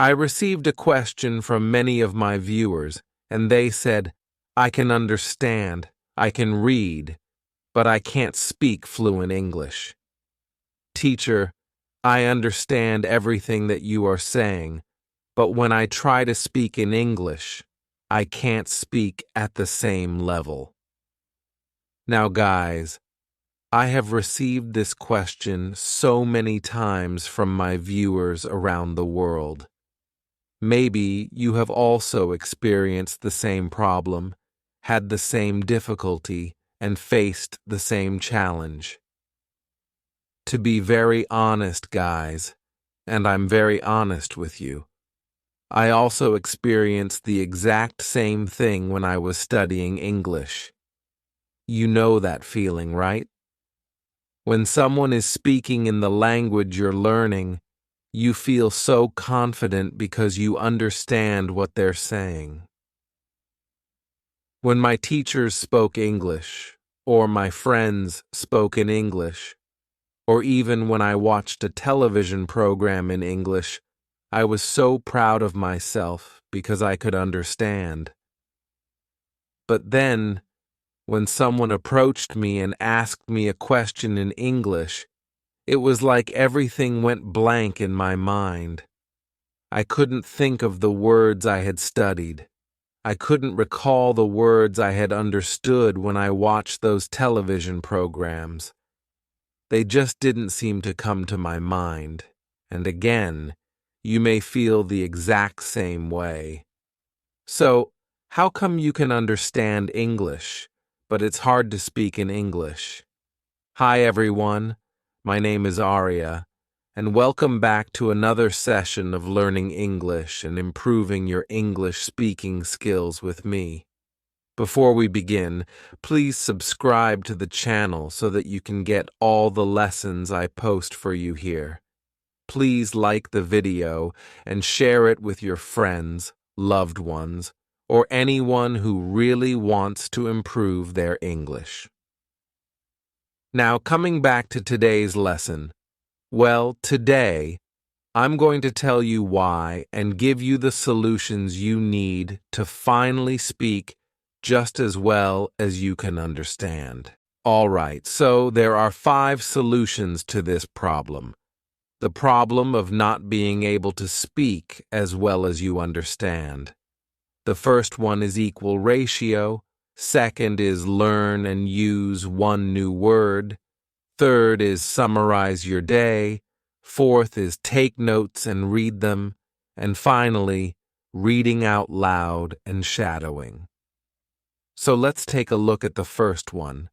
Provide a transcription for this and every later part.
I received a question from many of my viewers, and they said, I can understand, I can read, but I can't speak fluent English. Teacher, I understand everything that you are saying, but when I try to speak in English, I can't speak at the same level. Now, guys, I have received this question so many times from my viewers around the world. Maybe you have also experienced the same problem, had the same difficulty, and faced the same challenge. To be very honest, guys, and I'm very honest with you, I also experienced the exact same thing when I was studying English. You know that feeling, right? When someone is speaking in the language you're learning, you feel so confident because you understand what they're saying. When my teachers spoke English, or my friends spoke in English, or even when I watched a television program in English, I was so proud of myself because I could understand. But then, when someone approached me and asked me a question in English, it was like everything went blank in my mind. I couldn't think of the words I had studied. I couldn't recall the words I had understood when I watched those television programs. They just didn't seem to come to my mind. And again, you may feel the exact same way. So, how come you can understand English, but it's hard to speak in English? Hi everyone, my name is Arya, and welcome back to another session of learning English and improving your English speaking skills with me. Before we begin, please subscribe to the channel so that you can get all the lessons I post for you here. Please like the video and share it with your friends, loved ones, or anyone who really wants to improve their English. Now, coming back to today's lesson. Well, today, I'm going to tell you why and give you the solutions you need to finally speak just as well as you can understand. All right, so there are 5 solutions to this problem. The problem of not being able to speak as well as you understand. The first one is equal ratio. Second is learn and use one new word. Third is summarize your day. Fourth is take notes and read them. And finally, reading out loud and shadowing. So let's take a look at the first one.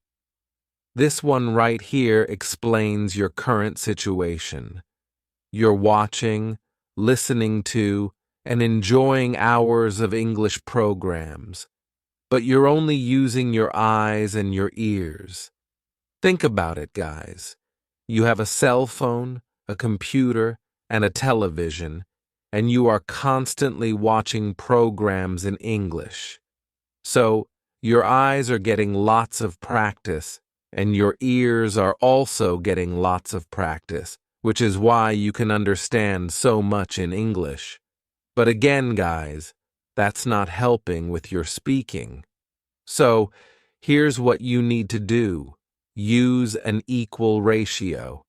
This one right here explains your current situation. You're watching, listening to, and enjoying hours of English programs, but you're only using your eyes and your ears. Think about it, guys. You have a cell phone, a computer, and a television, and you are constantly watching programs in English. So, your eyes are getting lots of practice, and your ears are also getting lots of practice, which is why you can understand so much in English. But again, guys, that's not helping with your speaking. So, here's what you need to do. Use an equal ratio.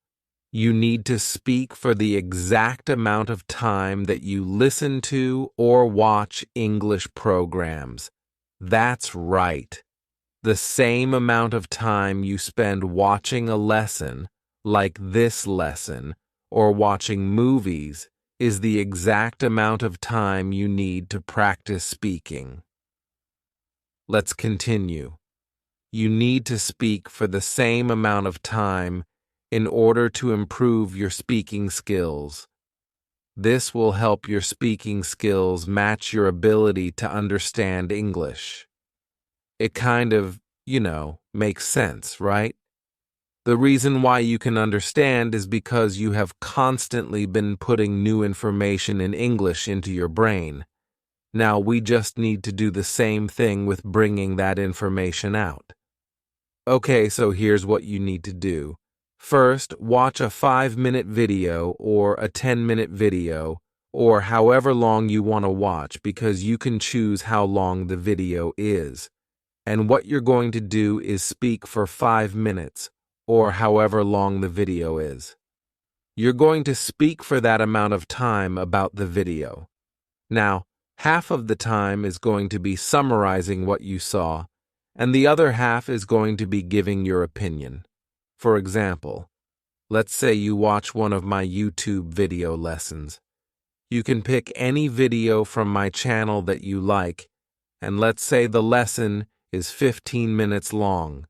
You need to speak for the exact amount of time that you listen to or watch English programs. That's right. The same amount of time you spend watching a lesson, like this lesson, or watching movies, is the exact amount of time you need to practice speaking. Let's continue. You need to speak for the same amount of time in order to improve your speaking skills. This will help your speaking skills match your ability to understand English. It kind of, makes sense, right? The reason why you can understand is because you have constantly been putting new information in English into your brain. Now we just need to do the same thing with bringing that information out. Okay, so here's what you need to do. First, watch a 5-minute video or a 10-minute video, or however long you want to watch, because you can choose how long the video is. And what you're going to do is speak for 5 minutes, or however long the video is. You're going to speak for that amount of time about the video. Now, half of the time is going to be summarizing what you saw, and the other half is going to be giving your opinion. For example, let's say you watch one of my YouTube video lessons. You can pick any video from my channel that you like, and let's say the lesson is 15 minutes long.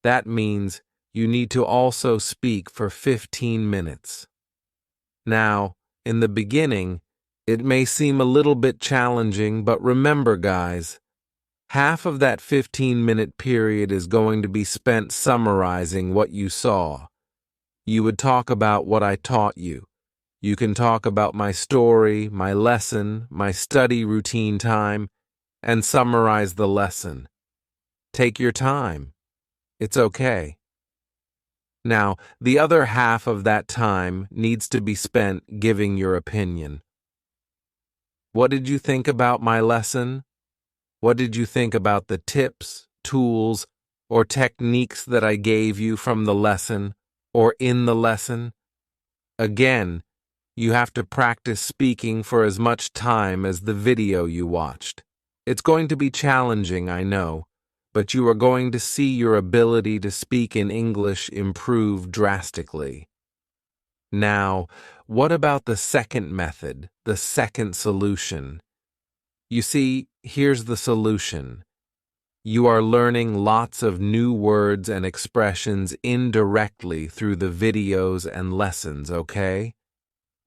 That means you need to also speak for 15 minutes. Now, in the beginning, it may seem a little bit challenging, but remember, guys, half of that 15-minute period is going to be spent summarizing what you saw. You would talk about what I taught you. You can talk about my story, my lesson, my study routine time, and summarize the lesson. Take your time. It's okay. Now, the other half of that time needs to be spent giving your opinion. What did you think about my lesson? What did you think about the tips, tools, or techniques that I gave you from the lesson or in the lesson? Again, you have to practice speaking for as much time as the video you watched. It's going to be challenging, I know, but you are going to see your ability to speak in English improve drastically. Now, what about the second method, the second solution? You see, here's the solution. You are learning lots of new words and expressions indirectly through the videos and lessons, okay?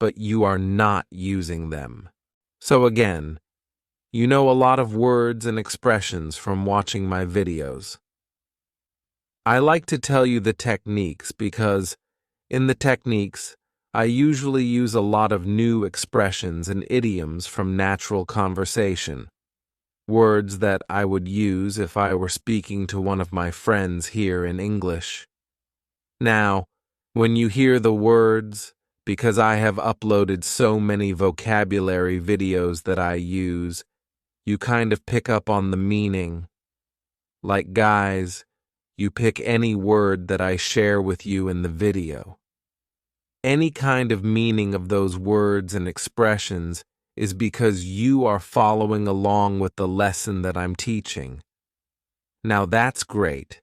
But you are not using them. So again, you know a lot of words and expressions from watching my videos. I like to tell you the techniques because, in the techniques, I usually use a lot of new expressions and idioms from natural conversation. Words that I would use if I were speaking to one of my friends here in English. Now, when you hear the words, because I have uploaded so many vocabulary videos that I use, you kind of pick up on the meaning. Like guys, you pick any word that I share with you in the video. Any kind of meaning of those words and expressions is because you are following along with the lesson that I'm teaching. Now that's great.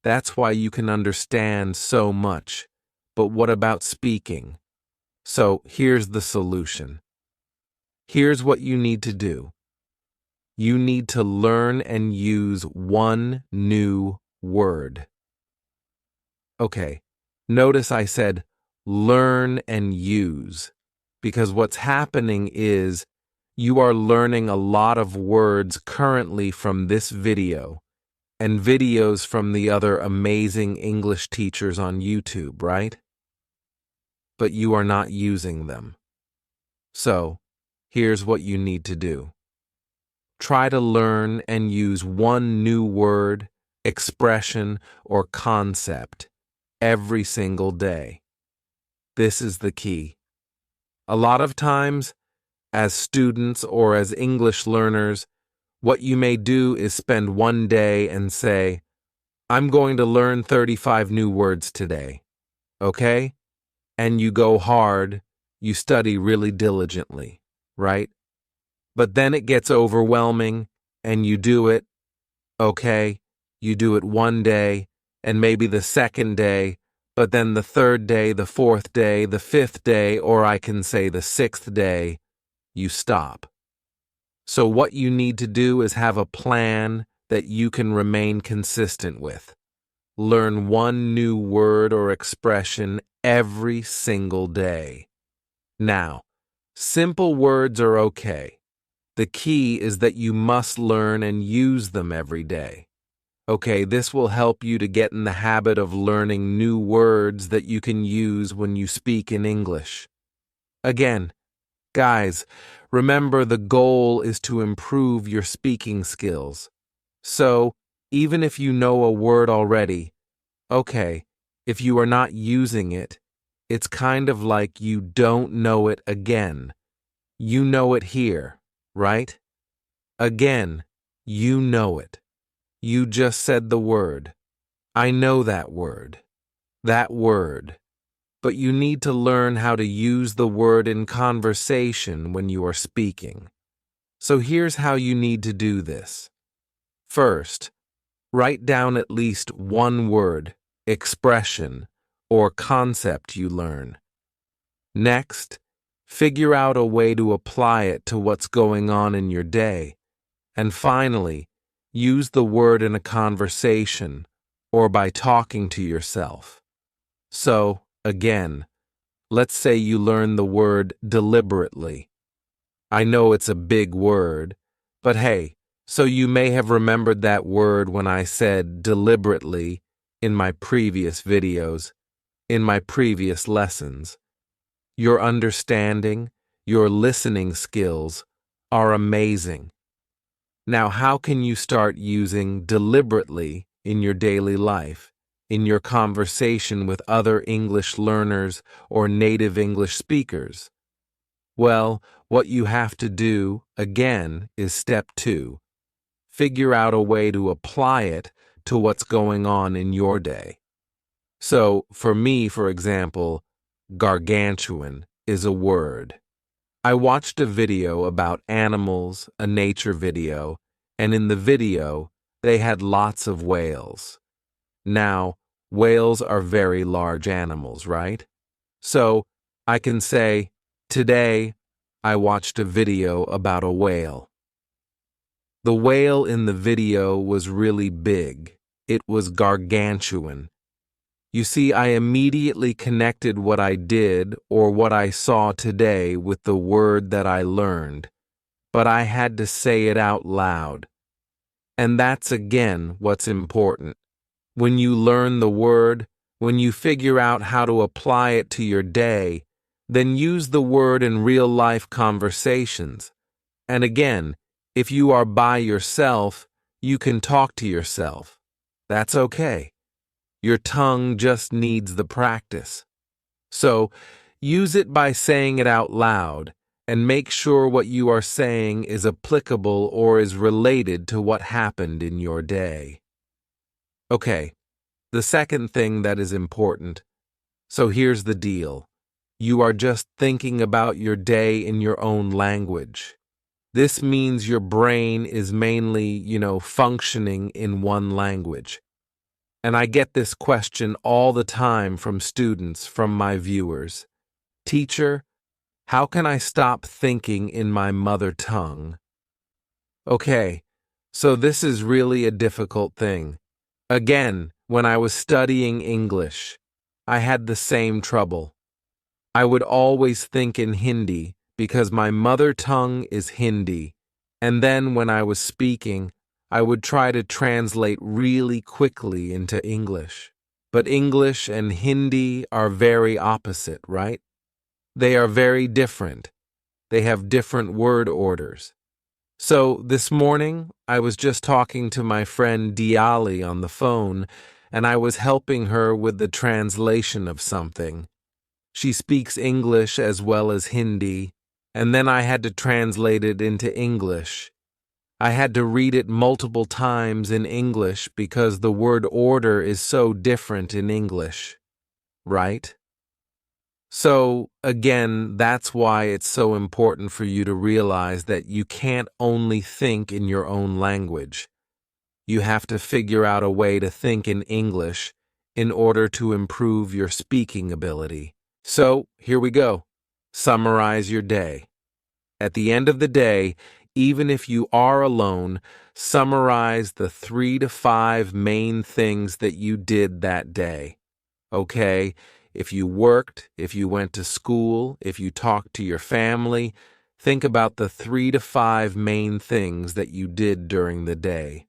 That's why you can understand so much. But what about speaking? So here's the solution. Here's what you need to do. You need to learn and use one new word. Okay, notice I said learn and use, because what's happening is you are learning a lot of words currently from this video and videos from the other amazing English teachers on YouTube, right? But you are not using them. So, here's what you need to do. Try to learn and use one new word, expression, or concept every single day. This is the key. A lot of times, as students or as English learners, what you may do is spend one day and say, I'm going to learn 35 new words today, okay? And you go hard, you study really diligently, right? But then it gets overwhelming, and you do it, okay? You do it one day, and maybe the second day, but then the third day, the fourth day, the fifth day, or I can say the sixth day, you stop. So what you need to do is have a plan that you can remain consistent with. Learn one new word or expression every single day. Now, simple words are okay. The key is that you must learn and use them every day. Okay, this will help you to get in the habit of learning new words that you can use when you speak in English. Again, guys, remember the goal is to improve your speaking skills. So, even if you know a word already, okay, if you are not using it, it's kind of like you don't know it again. You know it here, right? Again, you know it. You just said the word. I know that word. That word. But you need to learn how to use the word in conversation when you are speaking. So here's how you need to do this. First, write down at least one word, expression, or concept you learn. Next, figure out a way to apply it to what's going on in your day. And finally, use the word in a conversation or by talking to yourself. So, again, let's say you learn the word deliberately. I know it's a big word, but hey, so you may have remembered that word when I said deliberately in my previous videos, in my previous lessons. Your understanding, your listening skills are amazing. Now, how can you start using deliberately in your daily life, in your conversation with other English learners or native English speakers? Well, what you have to do, again, is step 2. Figure out a way to apply it to what's going on in your day. So, for me, for example, gargantuan is a word. I watched a video about animals, a nature video, and in the video, they had lots of whales. Now, whales are very large animals, right? So, I can say, today, I watched a video about a whale. The whale in the video was really big. It was gargantuan. You see, I immediately connected what I did or what I saw today with the word that I learned, but I had to say it out loud. And that's again what's important. When you learn the word, when you figure out how to apply it to your day, then use the word in real-life conversations. And again, if you are by yourself, you can talk to yourself. That's okay. Your tongue just needs the practice. So, use it by saying it out loud, and make sure what you are saying is applicable or is related to what happened in your day. Okay, the second thing that is important. So here's the deal. You are just thinking about your day in your own language. This means your brain is mainly, functioning in one language. And I get this question all the time from students, from my viewers. Teacher, how can I stop thinking in my mother tongue? Okay, so this is really a difficult thing. Again, when I was studying English, I had the same trouble. I would always think in Hindi because my mother tongue is Hindi. And then when I was speaking, I would try to translate really quickly into English. But English and Hindi are very opposite, right? They are very different. They have different word orders. So this morning, I was just talking to my friend Diali on the phone, and I was helping her with the translation of something. She speaks English as well as Hindi, and then I had to translate it into English. I had to read it multiple times in English because the word order is so different in English, right? So, again, that's why it's so important for you to realize that you can't only think in your own language. You have to figure out a way to think in English in order to improve your speaking ability. So, here we go. Summarize your day. At the end of the day, even if you are alone, summarize the 3 to 5 main things that you did that day. Okay? If you worked, if you went to school, if you talked to your family, think about the 3 to 5 main things that you did during the day.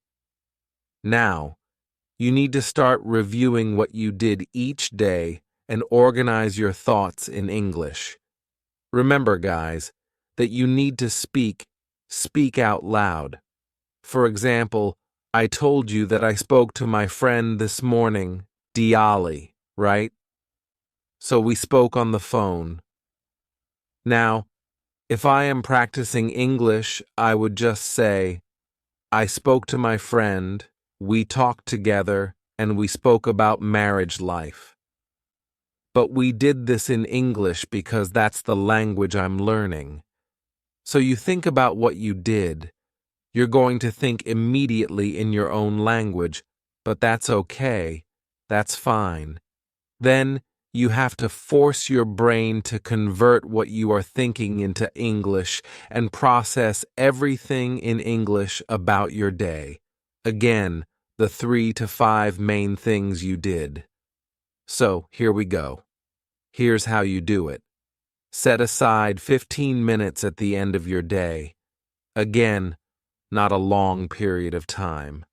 Now, you need to start reviewing what you did each day and organize your thoughts in English. Remember, guys, that you need to speak out loud. For example, I told you that I spoke to my friend this morning, Diali, right? So we spoke on the phone. Now, If I am practicing English, I would just say, I spoke to my friend, we talked together, and we spoke about marriage life. But we did this in English because that's the language I'm learning. So you think about what you did. You're going to think immediately in your own language, but that's okay. That's fine. Then you have to force your brain to convert what you are thinking into English and process everything in English about your day. Again, the 3 to 5 main things you did. So, here we go. Here's how you do it. Set aside 15 minutes at the end of your day. Again, not a long period of time.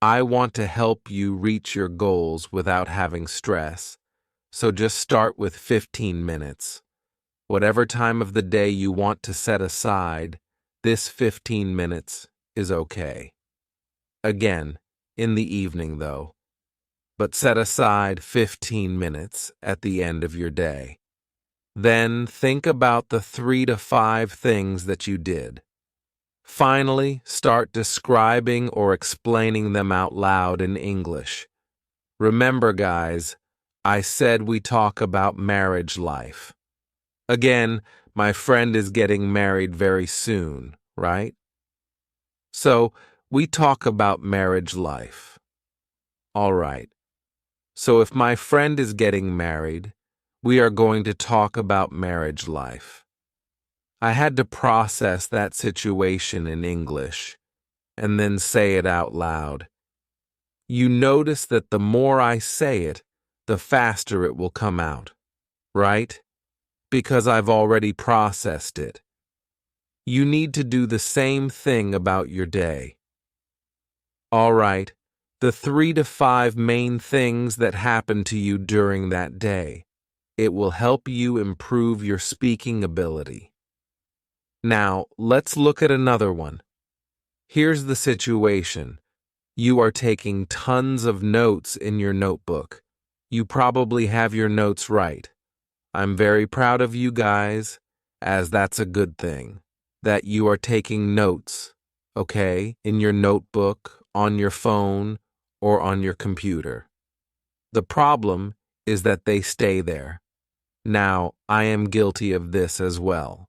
I want to help you reach your goals without having stress, so just start with 15 minutes. Whatever time of the day you want to set aside, this 15 minutes is okay. Again, in the evening though, but set aside 15 minutes at the end of your day. Then think about the 3 to 5 things that you did. Finally, start describing or explaining them out loud in English. Remember, guys, I said we talk about marriage life. Again, my friend is getting married very soon, right? So, we talk about marriage life. All right. So if my friend is getting married, we are going to talk about marriage life. I had to process that situation in English and then say it out loud. You notice that the more I say it, the faster it will come out, right? Because I've already processed it. You need to do the same thing about your day. All right, the 3 to 5 main things that happen to you during that day. It will help you improve your speaking ability. Now, let's look at another one. Here's the situation. You are taking tons of notes in your notebook. You probably have your notes right. I'm very proud of you guys, as that's a good thing, that you are taking notes, okay, in your notebook, on your phone, or on your computer. The problem is that they stay there. Now, I am guilty of this as well.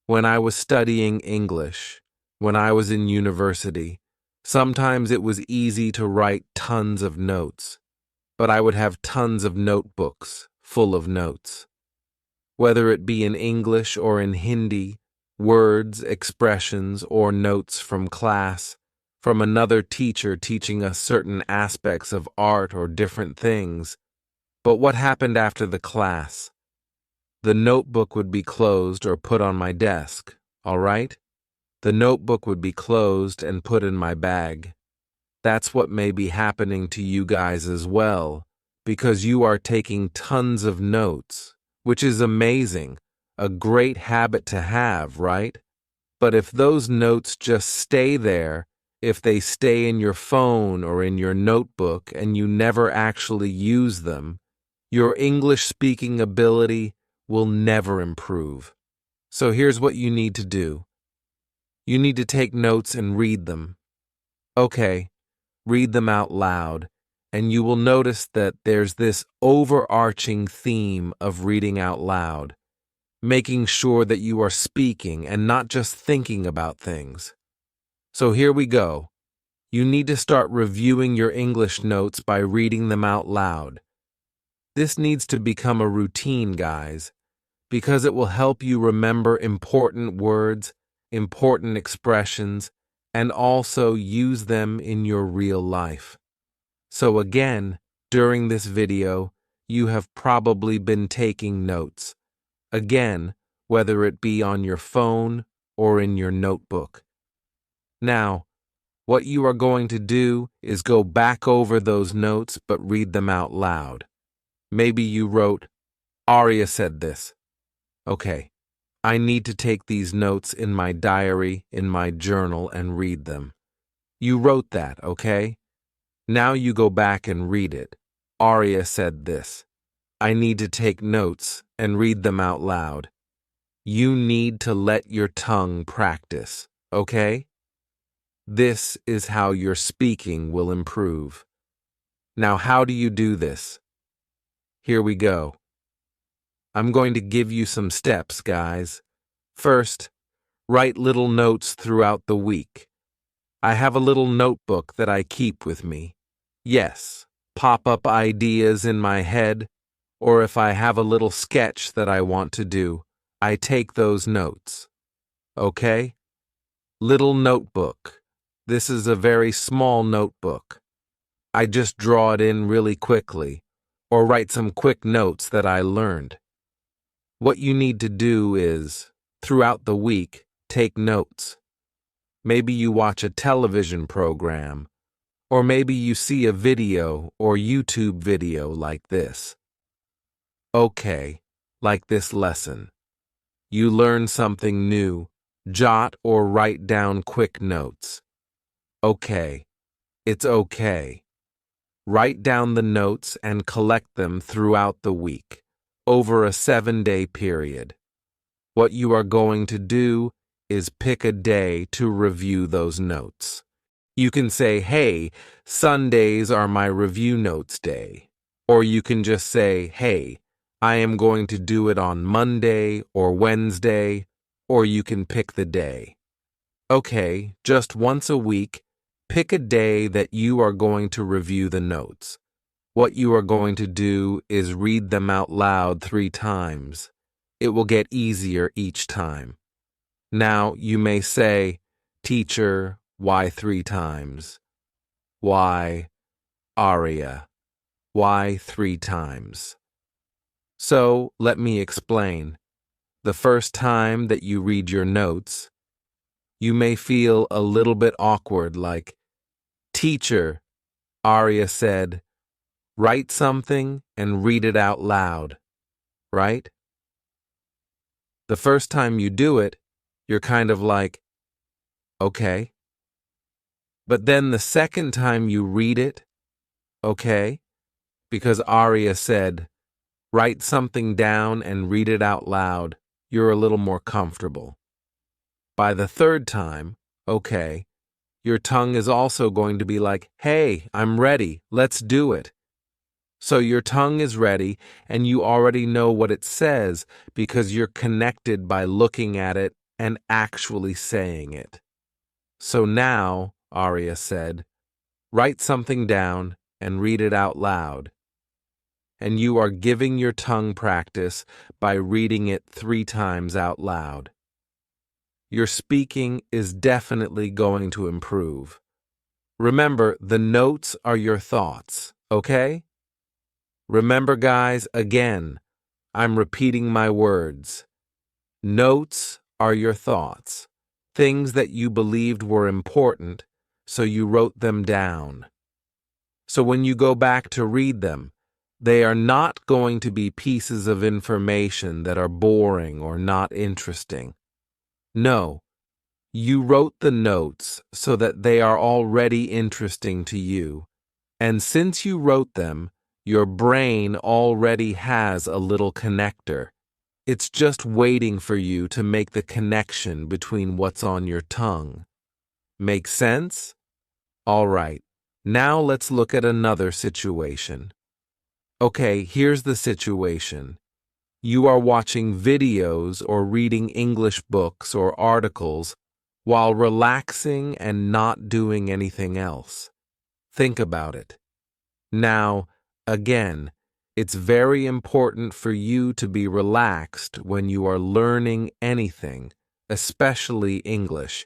When I was studying English, when I was in university, sometimes it was easy to write tons of notes, but I would have tons of notebooks full of notes. Whether it be in English or in Hindi, words, expressions, or notes from class, from another teacher teaching us certain aspects of art or different things. But what happened after the class? The notebook would be closed or put on my desk, all right? The notebook would be closed and put in my bag. That's what may be happening to you guys as well, because you are taking tons of notes, which is amazing, a great habit to have, right? But if those notes just stay there, if they stay in your phone or in your notebook and you never actually use them, your English speaking ability will never improve. So here's what you need to do. You need to take notes and read them. Okay, read them out loud, and you will notice that there's this overarching theme of reading out loud, making sure that you are speaking and not just thinking about things. So here we go. You need to start reviewing your English notes by reading them out loud. This needs to become a routine, guys, because it will help you remember important words, important expressions, and also use them in your real life. So again, during this video, you have probably been taking notes. Again, whether it be on your phone or in your notebook. Now, what you are going to do is go back over those notes but read them out loud. Maybe you wrote, Arya said this. Okay, I need to take these notes in my diary, in my journal, and read them. You wrote that, okay? Now you go back and read it. Arya said this. I need to take notes and read them out loud. You need to let your tongue practice, okay? This is how your speaking will improve. Now, how do you do this? Here we go. I'm going to give you some steps, guys. First, write little notes throughout the week. I have a little notebook that I keep with me. Yes, pop up ideas in my head, or if I have a little sketch that I want to do, I take those notes. Okay? Little notebook. This is a very small notebook. I just draw it in really quickly, or write some quick notes that I learned. What you need to do is, throughout the week, take notes. Maybe you watch a television program, or maybe you see a video or YouTube video like this. Okay, like this lesson. You learn something new, jot or write down quick notes. Okay, it's okay. Write down the notes and collect them throughout the week, over a 7-day period. What you are going to do is pick a day to review those notes. You can say, hey, Sundays are my review notes day. Or you can just say, hey, I am going to do it on Monday or Wednesday, or you can pick the day. Okay, just once a week, pick a day that you are going to review the notes. What you are going to do is read them out loud 3 times. It will get easier each time. Now, you may say, Teacher, why 3 times? Why, Aria? Why 3 times? So, let me explain. The first time that you read your notes, you may feel a little bit awkward, like, Teacher, Aria said, write something and read it out loud, right? The first time you do it, you're kind of like, okay. But then the second time you read it, okay, because Aria said, write something down and read it out loud, you're a little more comfortable. By the third time, okay, your tongue is also going to be like, hey, I'm ready, let's do it. So your tongue is ready and you already know what it says because you're connected by looking at it and actually saying it. So now, Aria said, write something down and read it out loud. And you are giving your tongue practice by reading it 3 times out loud. Your speaking is definitely going to improve. Remember, the notes are your thoughts, okay? Remember, guys, again, I'm repeating my words. Notes are your thoughts, things that you believed were important, so you wrote them down. So when you go back to read them, they are not going to be pieces of information that are boring or not interesting. No, you wrote the notes so that they are already interesting to you. And since you wrote them, your brain already has a little connector. It's just waiting for you to make the connection between what's on your tongue. Make sense? All right, now let's look at another situation. Okay, here's the situation. You are watching videos or reading English books or articles while relaxing and not doing anything else. Think about it. Now, again, it's very important for you to be relaxed when you are learning anything, especially English.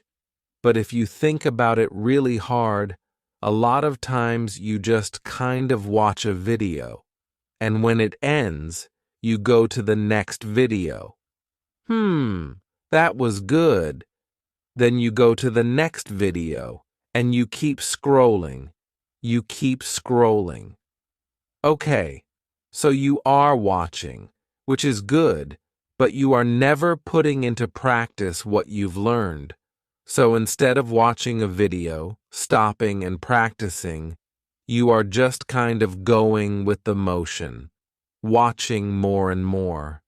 But if you think about it really hard, a lot of times you just kind of watch a video, and when it ends, you go to the next video. That was good. Then you go to the next video, and you keep scrolling. You keep scrolling. Okay, so you are watching, which is good, but you are never putting into practice what you've learned. So instead of watching a video, stopping and practicing, you are just kind of going with the motion, watching more and more.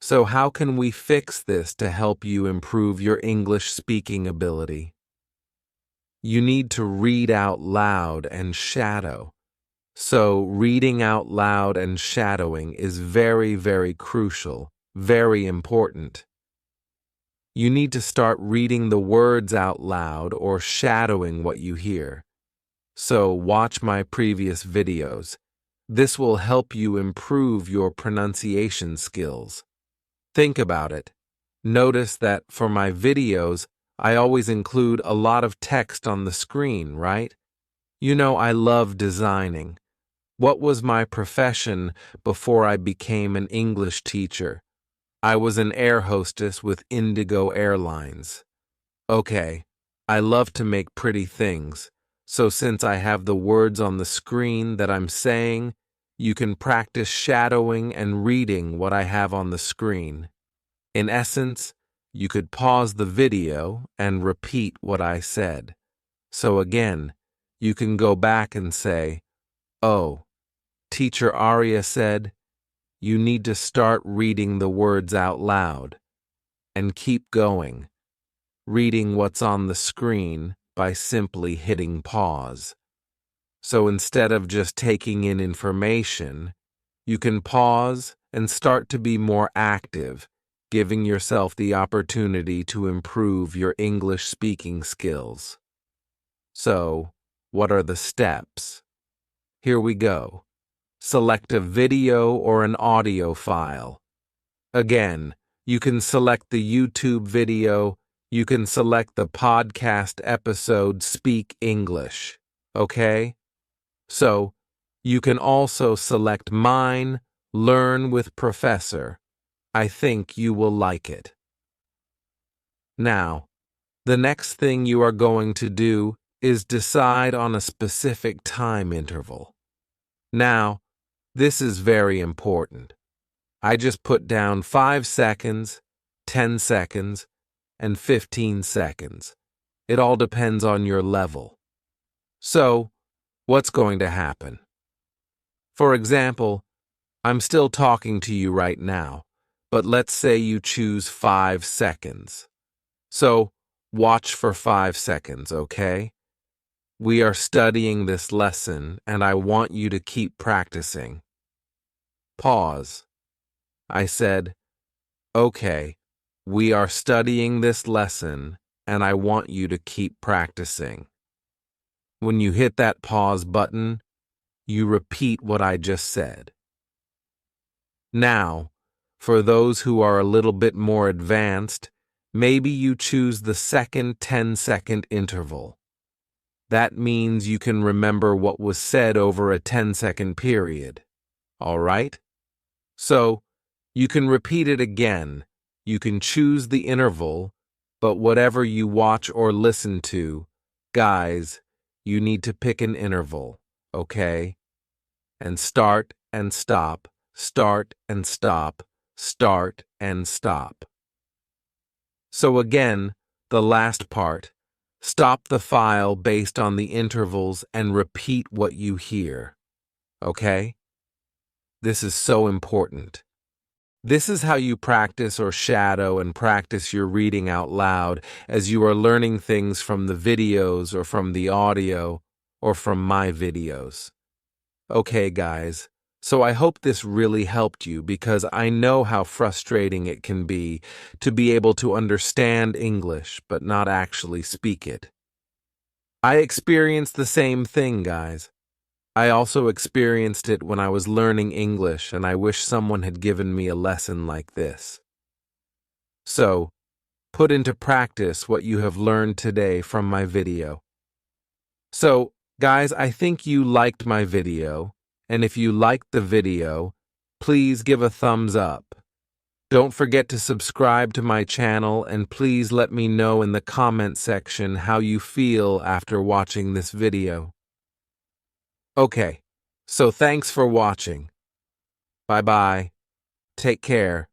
So how can we fix this to help you improve your English speaking ability? You need to read out loud and shadow. So reading out loud and shadowing is very, very crucial, very important. You need to start reading the words out loud or shadowing what you hear. So watch my previous videos. This will help you improve your pronunciation skills. Think about it. Notice that for my videos, I always include a lot of text on the screen, right? You know, I love designing. What was my profession before I became an English teacher? I was an air hostess with Indigo Airlines. Okay, I love to make pretty things. So since I have the words on the screen that I'm saying, you can practice shadowing and reading what I have on the screen. In essence, you could pause the video and repeat what I said. So again, you can go back and say, "Oh, Teacher Arya said, you need to start reading the words out loud." And keep going, reading what's on the screen by simply hitting pause. So instead of just taking in information, you can pause and start to be more active, giving yourself the opportunity to improve your English speaking skills. So, what are the steps? Here we go. Select a video or an audio file. Again, you can select the YouTube video, you can select the podcast episode Speak English, okay? So, you can also select mine, Learn with Professor. I think you will like it. Now, the next thing you are going to do is decide on a specific time interval. Now, this is very important. I just put down 5 seconds, 10 seconds, and 15 seconds. It all depends on your level. So, what's going to happen? For example, I'm still talking to you right now, but let's say you choose 5 seconds. So, watch for 5 seconds, okay? We are studying this lesson, and I want you to keep practicing. Pause. I said, "Okay, we are studying this lesson, and I want you to keep practicing." When you hit that pause button, you repeat what I just said. Now, for those who are a little bit more advanced, maybe you choose the second 10-second interval. That means you can remember what was said over a 10-second period. All right? So, you can repeat it again. You can choose the interval, but whatever you watch or listen to, guys, you need to pick an interval, okay? And start and stop, start and stop, start and stop. So again, the last part. Stop the file based on the intervals and repeat what you hear. Okay? This is so important. This is how you practice or shadow and practice your reading out loud as you are learning things from the videos or from the audio or from my videos. Okay, guys. So I hope this really helped you because I know how frustrating it can be to be able to understand English but not actually speak it. I experienced the same thing, guys. I also experienced it when I was learning English, and I wish someone had given me a lesson like this. So, put into practice what you have learned today from my video. So, guys, I think you liked my video. And if you liked the video, please give a thumbs up. Don't forget to subscribe to my channel and please let me know in the comment section how you feel after watching this video. Okay, so thanks for watching. Bye-bye. Take care.